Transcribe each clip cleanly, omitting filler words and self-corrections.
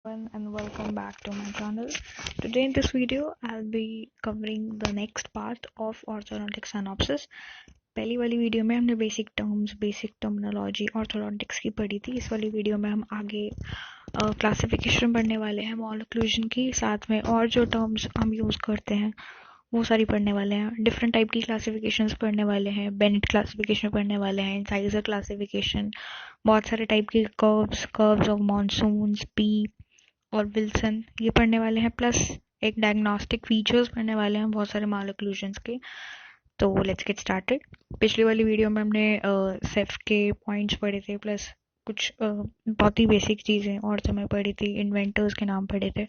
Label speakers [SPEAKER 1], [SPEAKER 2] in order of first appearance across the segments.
[SPEAKER 1] everyone and welcome back to my channel. Today in this video I'll be covering the next part of orthodontic synopsis. पहली वाली video में हमने basic terms, basic terminology orthodontics की पढ़ी थी. इस वाली वीडियो में हम आगे क्लासिफिकेशन पढ़ने वाले हैं मॉल ओक्लूजन की, साथ में और जो टर्म्स हम यूज़ करते हैं वो सारी पढ़ने वाले हैं. डिफरेंट टाइप की क्लासिफिकेशंस पढ़ने वाले हैं. बेनेट क्लासिफिकेशन पढ़ने वाले हैं, इंसाइजर क्लासिफिकेशन, बहुत सारे टाइप के कर्व्स ऑफ मॉनसून्स, पी और विल्सन ये पढ़ने वाले हैं. प्लस एक डायग्नोस्टिक फीचर्स पढ़ने वाले हैं बहुत सारे माल ओक्लूजन्स के. तो लेट्स गेट स्टार्टेड. पिछली वाली वीडियो में हमने सेफ के पॉइंट्स पढ़े थे, प्लस कुछ बहुत ही बेसिक चीज़ें और समय पढ़ी थी, इन्वेंटर्स के नाम पढ़े थे.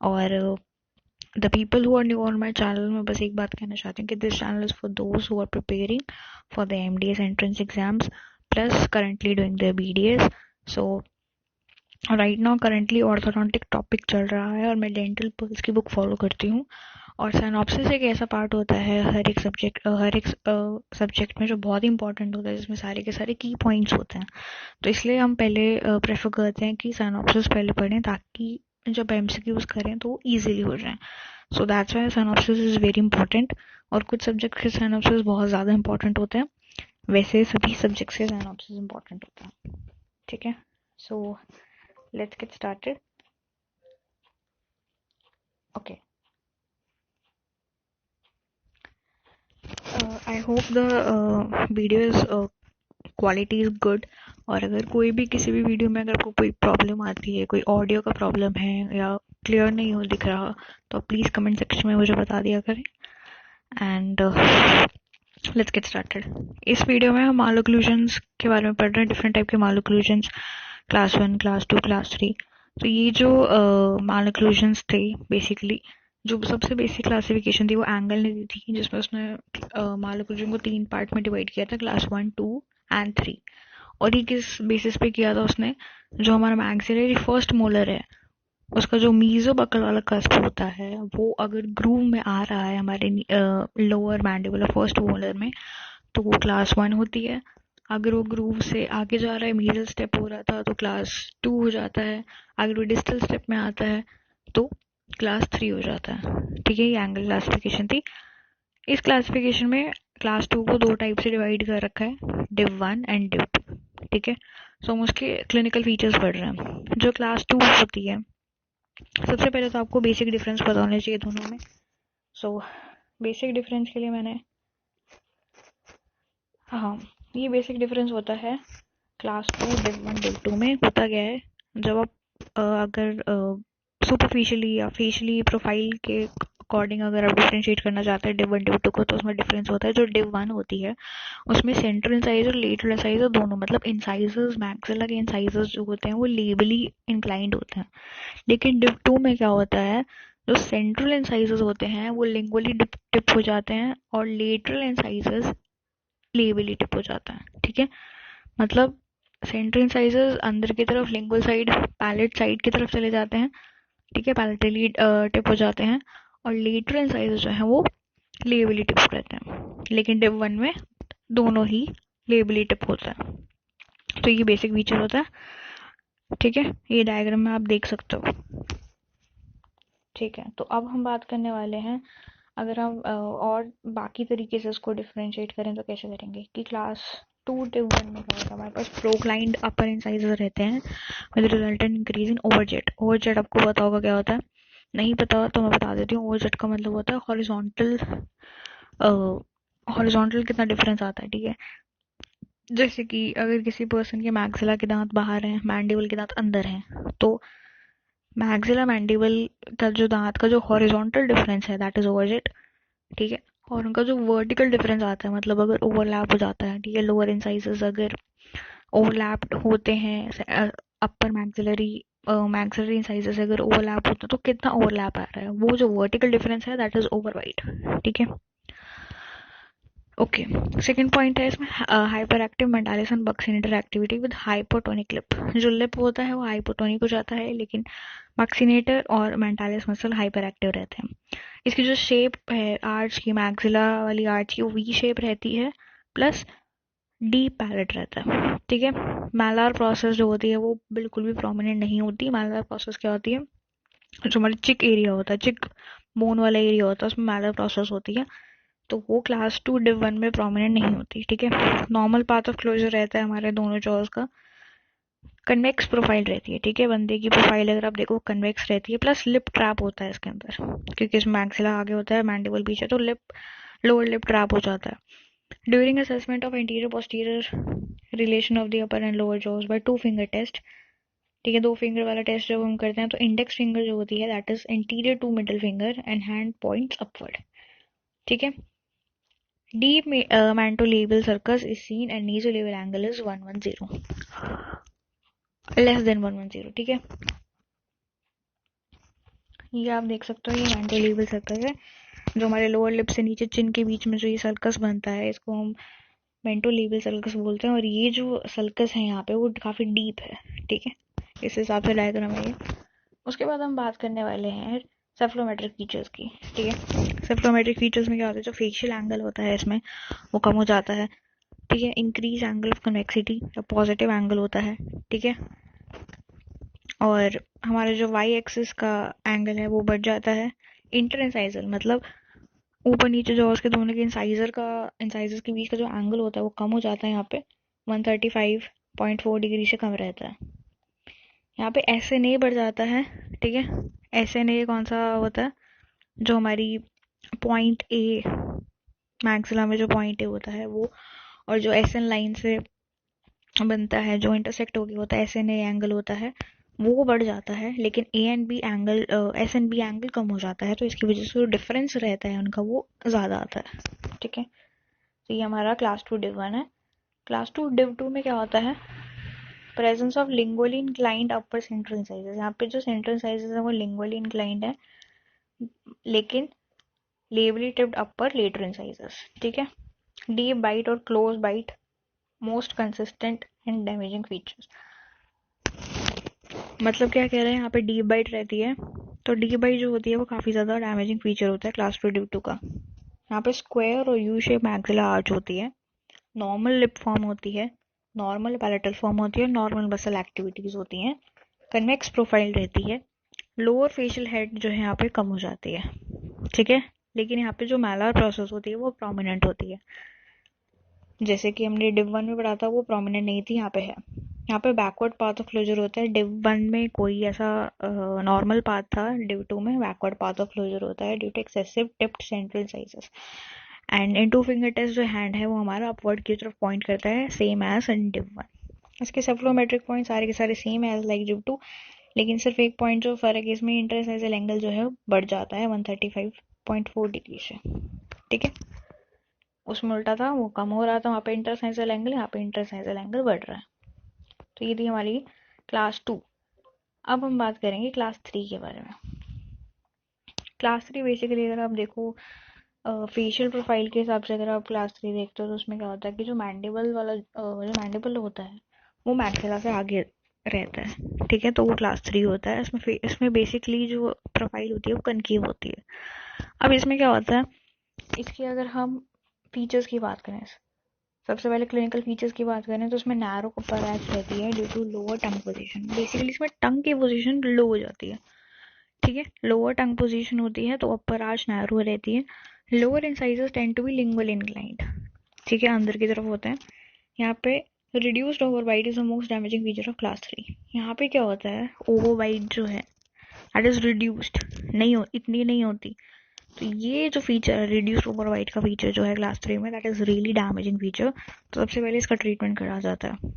[SPEAKER 1] और the people who are new on my channel, में बस एक बात कहना चाहती हूँ कि this channel is for those who are preparing for the MDS entrance exams plus currently doing the BDS. So right now currently orthodontic topic चल रहा है और मैं डेंटल पल्स की बुक फॉलो करती हूँ. और सिनॉप्सिस एक ऐसा पार्ट होता है हर एक सब्जेक्ट में जो बहुत इंपॉर्टेंट होता है, जिसमें सारे के सारे की पॉइंट्स होते हैं. तो इसलिए हम पहले प्रेफर करते हैं कि सिनॉप्सिस पहले पढ़ें ताकि जब MCQs करें तो ईजिली हो जाए. So that's why synopsis is very important. और कुछ सब्जेक्ट के सिनॉप्सिस बहुत ज़्यादा इंपॉर्टेंट होते हैं, वैसे सभी सब्जेक्ट से सिनॉप्सिस इंपॉर्टेंट होता है. ठीक है, सो let's get started. Okay. I hope the video is quality is good. और अगर कोई भी किसी भी वीडियो में अगर आपको कोई प्रॉब्लम आती है, कोई ऑडियो का प्रॉब्लम है या क्लियर नहीं हो दिख रहा, तो प्लीज़ कमेंट सेक्शन में मुझे बता दिया करें. And let's get started. इस वीडियो में हम माल ओक्लूजन्स के बारे में पढ़ रहे हैं. डिफरेंट टाइप के माल ओक्लूजन्स, क्लास 1, क्लास 2, क्लास 3. तो ये जो माल ओक्लूजन्स थे, बेसिकली जो सबसे बेसिक क्लासिफिकेशन थी वो एंगल ने दी थी, जिसमें उसने माल ओक्लूजन को 3 पार्ट में डिवाइड किया था, क्लास 1, 2 एंड 3. और ये किस बेसिस पे किया था उसने, जो हमारा मैक्सिलरी फर्स्ट मोलर है उसका जो मीजोबकल वाला कस्प होता है वो अगर ग्रूव में आ रहा है हमारे लोअर मैंडिबुलर फर्स्ट मोलर में, तो वो क्लास 1 होती है. अगर वो ग्रूव से आगे जा रहा है, मीडल स्टेप हो रहा था, तो क्लास 2 हो जाता है. अगर वो डिस्टल स्टेप में आता है तो क्लास 3 हो जाता है. ठीक है, ये एंगल क्लासिफिकेशन थी. इस क्लासिफिकेशन में क्लास 2 को 2 टाइप से डिवाइड कर रखा है, डिव 1 एंड डिव 2. ठीक है, सो हम उसके क्लिनिकल फीचर्स पढ़ रहे हैं. जो क्लास 2 होती है, सबसे पहले तो आपको बेसिक डिफरेंस पता होना चाहिए दोनों में. सो बेसिक डिफरेंस के लिए मैंने हाँ, ये बेसिक डिफरेंस होता है क्लास 2 डिव 1 डिव 2 में. होता क्या है, जब आप अगर सुपरफिशियली या फेशियली प्रोफाइल के अकॉर्डिंग अगर आप डिफ्रेंशिएट करना चाहते हैं डिव 1 डिव 2 को, तो उसमें डिफरेंस होता है. जो डिव 1 होती है उसमें सेंट्रल इंसाइजर और लेटरल इंसाइजर दोनों, मतलब इंसाइजर्स, मैक्सिला के इंसाइजर्स जो होते हैं वो लेबली इंक्लाइंड होते हैं. लेकिन डिव 2 में क्या होता है, जो सेंट्रल इंसाइजर्स होते हैं वो लिंगुअली टिप हो जाते हैं और लेटरल इंसाइजर्स लेबली टिप हो जाता है. ठीक है, मतलब सेंट्रल इंसाइजर्स अंदर की तरफ लिंगुअल साइड, पैलेट साइड की तरफ चले जाते हैं. ठीक है, पैलेटली टिप हो जाते हैं. और लेटरल इंसाइजर्स जो है वो लेबली टिप रहते हैं. लेकिन डिव 1 में दोनों ही लेबली टिप होता है. तो ये बेसिक फीचर होता है. ठीक है, ये डायग्राम में आप देख सकते हो. ठीक है, तो अब हम बात करने वाले हैं, अगर हम और बाकी तरीके से उसको डिफ्रेंशिएट करें तो कैसे करेंगे, कि क्लास 2 डिव 1 में क्या होता है, हमारे पास प्रोक्लाइंड अपर इंसाइजर रहते हैं विद रिजल्टेंट इंक्रीज इन ओवरजेट. ओवरजेट आपको पता होगा क्या होता है, नहीं पता तो मैं बता देती हूँ. ओवरजेट का मतलब होता है हॉरिजॉन्टल. हॉरिजॉन्टल कितना डिफरेंस आता है. ठीक है, जैसे कि अगर किसी पर्सन के मैक्सिला के दांत बाहर हैं, मैंडिबल के दांत अंदर हैं, तो मैक्सिला मैंडिबल का जो दांत का जो हॉरिजॉन्टल डिफरेंस है दैट इज ओवरजेट. ठीक है, और उनका जो वर्टिकल डिफरेंस आता है, मतलब अगर ओवरलैप हो जाता है, ठीक है, लोअर इंसाइजर्स अगर ओवरलैप्ड होते हैं अपर मैक्सिलरी इंसाइजर्स अगर ओवरलैप होते हैं, तो कितना ओवरलैप आ रहा है, वो जो वर्टिकल डिफरेंस है दैट इज ओवर वाइड. ठीक है, ओके. सेकंड पॉइंट है इसमें hyper active mentalis and buccinator activity with hypotonic lip. जो लिप होता है वो हाइपोटोनिक हो जाता है, लेकिन बक्सिनेटर और मेंटालिस मसल हाइपर एक्टिव रहते हैं. इसकी जो शेप है आर्च की, मैक्सिला वाली आर्च की, वो वी शेप रहती है, प्लस डीप पैलेट रहता है, ठीक है। मैलार प्रोसेस जो होती है वो बिल्कुल भी प्रोमिनेंट नहीं होती। मैलार प्रोसेस क्या होती है, जो हमारी चिक एरिया होता है, चिक बोन वाला एरिया होता है, उसमें मैलार प्रोसेस होती है, तो वो क्लास 2 डिव 1 में प्रोमिनेंट नहीं होती, ठीक है। नॉर्मल पाथ ऑफ क्लोजर रहता है हमारे दोनों जॉज का, कन्वेक्स प्रोफाइल रहती है, ठीक है। बंदे की प्रोफाइल अगर आप देखो कन्वेक्स रहती है, प्लस लिप ट्रैप होता है इसके अंदर, क्योंकि इसमें मैक्सिला आगे होता है, मैंडिबल पीछे, तो लिप, लोअर लिप ट्रैप हो जाता है। During assessment of interior posterior relation of the upper and lower jaws by 2 finger test, ठीक है। 2 फिंगर वाला टेस्ट जब हम करते हैं तो इंडेक्स फिंगर जो होती है that is interior to middle finger and hand points upward, ठीक है। Deep manto-labial sulcus is seen and nasolabial angle is 110, less than 110, ठीक है। ये आप देख सकते हो, ये manto-labial sulcus है, जो हमारे लोअर लिप से नीचे चिन के बीच में जो ये सर्कस बनता है, इसको हम manto-labial sulcus बोलते हैं। और ये जो सर्कस है यहाँ पे वो काफी डीप है, ठीक है। इस हिसाब से डायग्राम है ये। उसके बाद हम बात करने वाले हैं सेफ्लोमेट्रिक फीचर्स की, ठीक है। सेफ्लोमेट्रिक फीचर्स में क्या होता है, जो फेशियल एंगल होता है इसमें वो कम हो जाता है, ठीक है। Increase angle of convexity, positive angle होता है, ठीक है। और हमारा जो वाई एक्सिस का एंगल है वो बढ़ जाता है। इंटर इंसाइजर मतलब ऊपर नीचे जो उसके दोनों के इंसाइजर्स के बीच का जो एंगल होता है वो कम हो जाता है, यहाँ पे 135.4 डिग्री से कम रहता है। यहाँ पे एस एन ए बढ़ जाता है, ठीक है। एस एन ए कौन सा होता है, जो हमारी पॉइंट ए, मैक्सिला में जो पॉइंट ए होता है वो, और जो एस एन लाइन से बनता है, जो इंटरसेक्ट होगी होता है, एस एन ए एंगल होता है, वो बढ़ जाता है। लेकिन A and B angle, S and B angle कम हो जाता है, तो इसकी वजह से जो डिफरेंस रहता है उनका वो ज़्यादा आता है, ठीक है। तो ये हमारा क्लास 2 डिव 1 है। क्लास 2 डिव 2 में क्या होता है, presence of lingually inclined upper central incisors. यहाँ पे जो सेंट्रल इंसाइजेस है वो लिंगुअली इंक्लाइंड है, लेकिन लेबली टिप्ड अपर लेटर इंसाइजेस, ठीक है। डीप बाइट और close bite most consistent and damaging features. मतलब क्या कह रहे हैं, यहाँ पे डीप बाइट रहती है, तो डीप बाइट जो होती है वो काफ़ी ज़्यादा डैमेजिंग फीचर होता है क्लास 2 डिव 2 का। यहाँ पे स्क्वायर और यू शेप मैक्सिला आर्च होती है, नॉर्मल लिप फॉर्म होती है, नॉर्मल पैलेटल फॉर्म होती है, नॉर्मल मसल एक्टिविटीज़ होती हैं, कन्वेक्स प्रोफाइल रहती है, लोअर फेशियल हेड जो है यहाँ पे कम हो जाती है, ठीक है। लेकिन यहाँ पे जो मैलार प्रोसेस होती है वो प्रोमिनेंट होती है, जैसे कि हमने डिव 1 में पढ़ा था वो प्रोमिनेंट नहीं थी, यहाँ पे है। यहाँ पे बैकवर्ड पाथ ऑफ क्लोजर होता है, डिव 1 में कोई ऐसा नॉर्मल पाथ था, डिव 2 में बैकवर्ड पाथ ऑफ क्लोजर होता है due to excessive tipped central साइजेस। एंड इन 2 फिंगर टेस्ट जो हैंड है वो हमारा अपवर्ड की तरफ पॉइंट करता है, सेम एज इन डिव 1। इसके सेफ्लोमेट्रिक पॉइंट सारे के सारे सेम एज लाइक डिव 2, लेकिन सिर्फ एक पॉइंट जो फर्क है, इसमें इंटरसाइजल एंगल जो है बढ़ जाता है 135.4 डिग्री से, ठीक है। उसमें उल्टा था, वो कम हो रहा था वहाँ पे इंटरसाइजल एंगल, यहाँ पे इंटरसाइजल एंगल बढ़ रहा है। तो ये थी हमारी क्लास 2। अब हम बात करेंगे क्लास 3 के बारे में। क्लास 3 बेसिकली अगर आप देखो फेशियल प्रोफाइल के हिसाब से, अगर आप क्लास 3 देखते हो तो उसमें क्या होता है कि जो मैंडिबल वाला जो मैंडिबल होता है वो मैक्सिला से आगे रहता है, ठीक है। तो वो क्लास 3 होता है। इसमें बेसिकली जो प्रोफाइल होती है वो कनकेव होती है। अब इसमें क्या होता है, इसकी अगर हम फीचर्स की बात करें, सबसे पहले क्लिनिकल फीचर्स की बात करें तो उसमें नैरो अपर आर्च रहती है due to lower tongue position. Basically इसमें टंग की पोजीशन लो हो जाती है, ठीक है। लोअर टंग पोजीशन होती है तो अपर आर्च नैरो रहती है। Lower incisors tend to be lingual inclined, ठीक है, अंदर की तरफ होते हैं। यहाँ पे reduced overbite is the most damaging feature of class 3। यहाँ पे क्या होता है, ओवरबाइट जो है दैट इज रिड्यूस्ड, इतनी नहीं होती। तो ये जो फीचर है रिड्यूस्ड ओवरबाइट का फीचर जो है क्लास 3 में, that is really damaging feature. तो सबसे पहले इसका ट्रीटमेंट करा जाता है।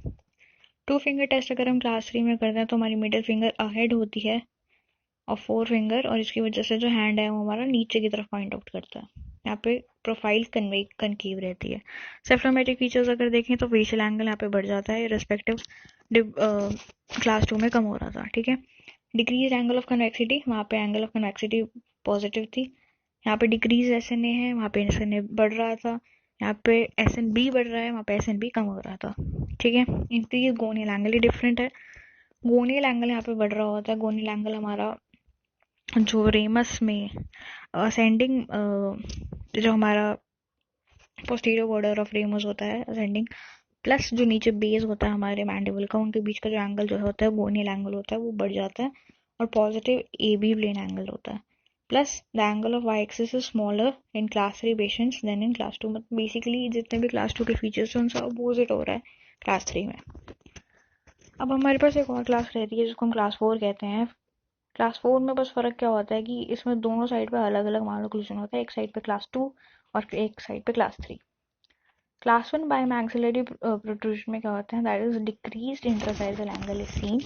[SPEAKER 1] 2 फिंगर टेस्ट अगर हम क्लास 3 में करते हैं तो हमारी मिडिल फिंगर अहेड होती है और 4 फिंगर, और इसकी वजह से जो हैंड है वो हमारा नीचे की तरफ पॉइंट आउट करता है। यहाँ पे प्रोफाइल कनकेव रहती है। सेफ्लोमेट्रिक फीचर्स अगर देखें तो फेशियल एंगल यहाँ पे बढ़ जाता है, रिस्पेक्टिव क्लास 2 में कम हो रहा था, ठीक है। डिक्रीज एंगल ऑफ कन्वेक्सिटी, वहाँ पे एंगल ऑफ कन्वेक्सिटी पॉजिटिव थी। यहाँ पे डिक्रीज एस एन ए है, वहाँ पे एस एन ए बढ़ रहा था। यहाँ पे एस एन बी बढ़ रहा है, वहाँ पे एस एन बी कम हो रहा था, ठीक है। इंक्रीज गोनियल एंगल ही डिफरेंट है। गोनियल एंगल यहाँ पे बढ़ रहा होता है। गोनियल एंगल हमारा जो रेमस में असेंडिंग, जो हमारा पोस्टीरियर बॉर्डर ऑफ रेमस होता है असेंडिंग, प्लस जो नीचे बेस होता है हमारे मैंडिबल का, उनके बीच का जो एंगल जो होता है गोनियल एंगल होता है वो बढ़ जाता है और positive A B plane angle होता है। Plus the angle of Y axis is smaller in class 3 patients than in class 2। मतलब बेसिकली जितने भी क्लास 2 के फीचर्स हैं उनसे अपोजिट हो रहा है क्लास 3 में। अब हमारे पास एक और क्लास रहती है जिसको हम क्लास 4 कहते हैं। क्लास 4 में बस फर्क क्या होता है कि इसमें दोनों साइड पे अलग अलग मायोक्लूजन होता है, एक साइड पे क्लास 2 और एक साइड पे क्लास 3। क्लास 1 बायमैक्सिलरी प्रोट्रूजन में क्या होता है, that is decreased interincisal angle is seen.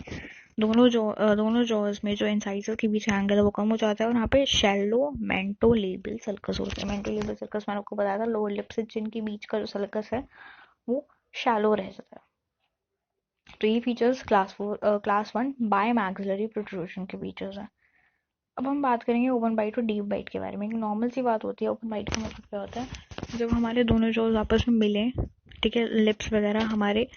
[SPEAKER 1] दोनों जॉज में जो इंसाइजर के बीच एंगल है वो कम हो जाता है और यहाँ पे शैलो मेंटोलेबियल सर्कस होते हैं। मेंटोलेबियल सर्कस मैंने आपको बताया था, लोअर लिप से चिन के बीच का जो सर्कस है वो शैलो रह जाता है। तो ये फीचर्स क्लास 1 बायमैक्सिलरी प्रोट्रूजन के फीचर्स हैं। अब हम बात करेंगे ओपन बाइट और डीप बाइट के बारे में। एक नॉर्मल सी बात होती है, ओपन बाइट का मतलब क्या होता है, जब हमारे दोनों जॉज आपस में मिले, ठीक है, लिप्स वगैरह हमारे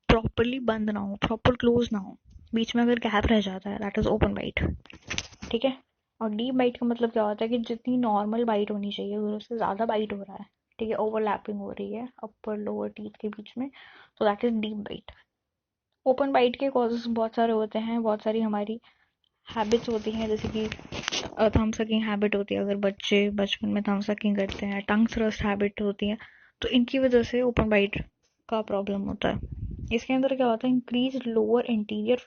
[SPEAKER 1] प्रॉपरली बंद ना हो, प्रॉपर क्लोज ना हो, बीच में अगर गैप रह जाता है, दैट इज ओपन बाइट। ठीक है। और डीप बाइट का मतलब क्या होता है कि जितनी नॉर्मल बाइट होनी चाहिए अगर उससे ज़्यादा बाइट हो रहा है, ठीक है, ओवरलैपिंग हो रही है अपर लोअर टीथ के बीच में, तो that is deep bite. Open bite के कॉजेज बहुत सारे होते हैं, बहुत सारी हमारी हैबिट्स होती हैं, जैसे कि थम सकिंग हैबिट होती है, अगर बच्चे बचपन में थम सकिंग करते हैं, टंग थ्रस्ट हैबिट होती है, तो इनकी वजह से ओपन बाइट का प्रॉब्लम होता है। इसके अंदर क्या होता है, increase lower interior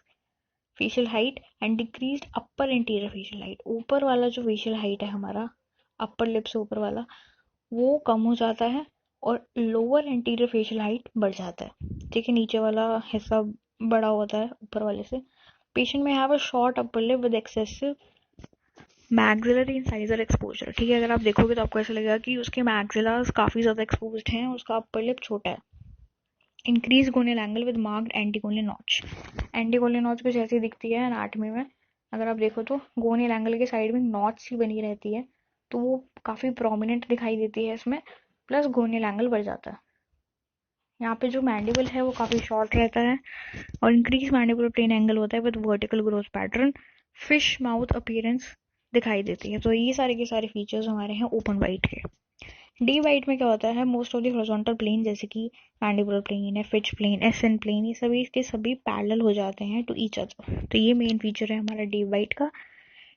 [SPEAKER 1] facial height and decrease upper interior facial height. ऊपर वाला जो फेशियल हाइट है हमारा, अपर लिप से ऊपर वाला, वो कम हो जाता है और लोअर इंटीरियर फेशियल हाइट बढ़ जाता है। ठीक है, नीचे वाला हिस्सा बड़ा होता है ऊपर वाले से। पेशेंट में have a short upper lip with excessive maxillary incisor exposure. ठीक है, अगर आप देखोगे तो आपको ऐसा लगेगा कि उसके मैक्सिलास काफी ज्यादा एक्सपोज्ड हैं, उसका अपर लिप छोटा है। Increase gonial angle with marked antegonial notch. Antegonial notch कुछ ऐसी दिखती है एनाटॉमी में, अगर आप देखो तो गोनियल एंगल के साइड में नॉच सी बनी रहती है, तो वो काफी प्रोमिनेंट दिखाई देती है इसमें, प्लस गोनियल एंगल बढ़ जाता है। यहाँ पे जो मैंडिबल है वो काफी शॉर्ट रहता है और इंक्रीज मैंडिबुलर प्लेन एंगल होता है with vertical growth pattern, fish mouth appearance दिखाई देती है। तो ये सारे के सारे फीचर्स हमारे हैं ओपन बाइट के। डी बाइट में क्या होता है, most of the horizontal plane जैसे कि मैंडिबुलर प्लेन है, फिच प्लेन, एसएन प्लेन, ये सभी के सभी पैरेलल हो जाते हैं टू ईच अदर। तो ये मेन फीचर है हमारा डी बाइट का।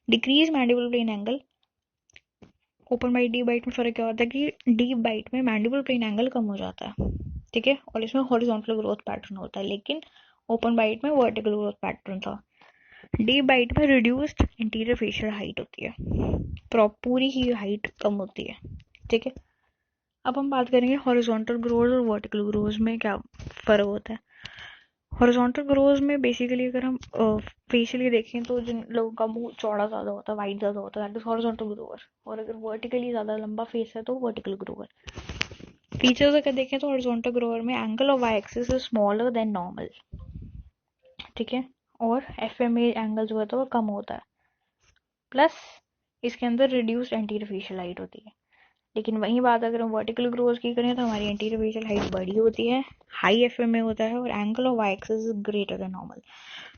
[SPEAKER 1] Decrease mandibular plane angle. Open bite deep bite में फर्क क्या होता है कि डी बाइट में मैंडिबुलर प्लेन एंगल कम हो जाता है, ठीक है, और इसमें हॉरिजॉन्टल ग्रोथ पैटर्न होता है, लेकिन ओपन बाइट में वर्टिकल ग्रोथ पैटर्न था। डी बाइट में रिड्यूस्ड इंटीरियर फेशियल हाइट होती है, पूरी ही हाइट कम होती है। ठीक है, अब हम बात करेंगे हॉरिजॉन्टल ग्रोथ और वर्टिकल ग्रोथ में क्या फर्क होता है। हॉरिजॉन्टल ग्रोथ में बेसिकली अगर हम फेशियली देखें तो जिन लोगों का मुंह चौड़ा ज्यादा होता है, वाइड ज्यादा होता है, दैट इज हॉरिजॉन्टल ग्रोवर। और अगर वर्टिकली ज्यादा लंबा फेस है तो वर्टिकल ग्रोवर। फीचर्स अगर देखें तो हॉरिजॉन्टल ग्रोवर में angle of Y axis is smaller than normal, ठीक है, और एफएमए एंगल जो होता है वो कम होता है, प्लस इसके अंदर रिड्यूस्ड एंटीरियर फेशियल हाइट होती है। लेकिन वही बात अगर हम वर्टिकल ग्रोथ की करें तो हमारी एंटीरियर फेशियल हाइट बड़ी होती है, हाई एफएमए होता है और angle of Y axis is greater than normal.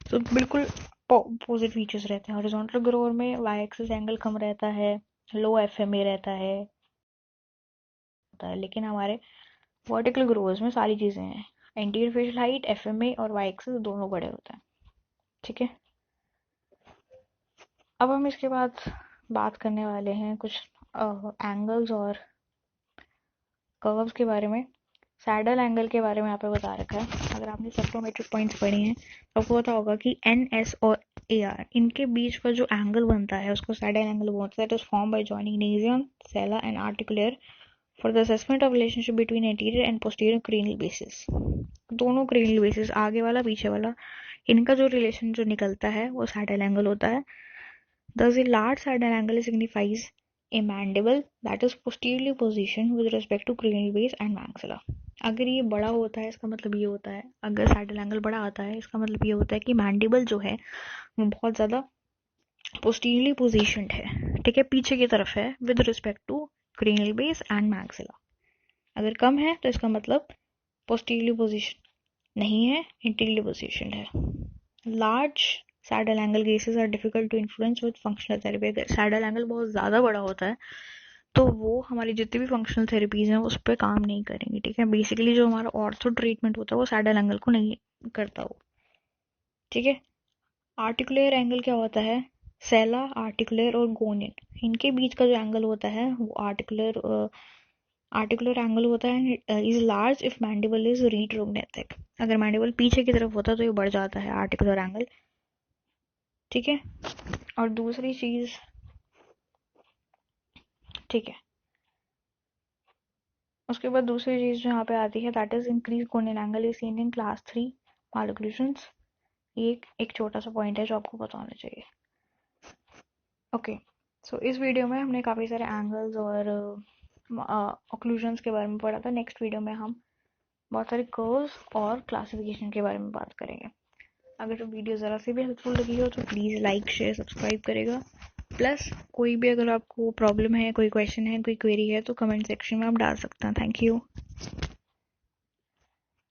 [SPEAKER 1] तो बिल्कुल अपोजिट फीचर्स रहते हैं। हॉरिजॉन्टल ग्रोवर में वाई एक्सिस एंगल कम रहता है, लो एफएमए रहता है, लेकिन हमारे वर्टिकल ग्रोवर्स में सारी चीजें हैं, एंटीरियर फेशियल हाइट, एफएमए और वाई एक्सिस दोनों बड़े होते हैं। ठीक है, अब हम इसके बाद बात करने वाले हैं कुछ एंगल्स और कर्व्स के बारे में। सैडल एंगल के बारे में यहाँ पे बता रखा है। अगर आपने सप्लोमेट्रिक पॉइंट्स पढ़े हैं तो आपको पता होगा कि एन एस और ए आर, इनके बीच का जो एंगल बनता है उसको सैडल एंगल बोलते हैं। It is form by joining nasion, sella and articular for the assessment of relationship between anterior and posterior cranial basis. दोनों क्रेनियल बेसिस, आगे वाला पीछे वाला, इनका जो रिलेशन जो निकलता है वो सैडल एंगल होता है। Thus, a large saddle angle signifies a mandible that is posteriorly positioned with respect to cranial base and maxilla. अगर ये बड़ा होता है इसका मतलब ये होता है, अगर सैडल एंगल बड़ा आता है इसका मतलब ये होता है कि मैंडिबल जो है वो बहुत ज्यादा पोस्टीरियरली पोजीशनड है, ठीक है, पीछे की तरफ है with respect to cranial base and maxilla. अगर कम है तो इसका मतलब पोस्टीरियरली पोजीशन नहीं है, इंटीरियरली पोजीशनड है। Large saddle angle cases are difficult to influence with functional therapy. अगर सैडल एंगल बहुत ज़्यादा बड़ा होता है तो वो हमारी जितनी भी फंक्शनल थेरेपीज हैं उस पर काम नहीं करेंगी, ठीक है। बेसिकली जो हमारा ऑर्थो ट्रीटमेंट होता है वो सैडल एंगल को नहीं करता वो, ठीक है। आर्टिकुलर एंगल क्या होता है? सेला, आर्टिकुलर और गोनियन, इनके बीच का जो एंगल होता है वो आर्टिकुलर एंगल होता है, is large if mandible is retrognathic. अगर मैंडिबल पीछे की तरफ होता है तो ये बढ़ जाता है आर्टिकुलर एंगल, ठीक है। और दूसरी चीज, ठीक है, उसके बाद दूसरी चीज जो यहाँ पे आती है that is increase gonial angle is seen in class 3 malocclusions. ये एक छोटा सा पॉइंट है जो आपको पता होना चाहिए। ओके, सो इस वीडियो में हमने काफ़ी सारे एंगल्स और ऑक्लूजन्स के बारे में पढ़ा था। नेक्स्ट वीडियो में हम बहुत सारे कर्व्स और क्लासिफिकेशन के बारे में बात करेंगे। अगर तो वीडियो ज़रा सी भी हेल्पफुल लगी हो तो प्लीज़ लाइक शेयर सब्सक्राइब करेगा। प्लस कोई भी अगर आपको प्रॉब्लम है, कोई क्वेश्चन है, कोई क्वेरी है तो कमेंट सेक्शन में आप डाल सकते हैं। Thank you.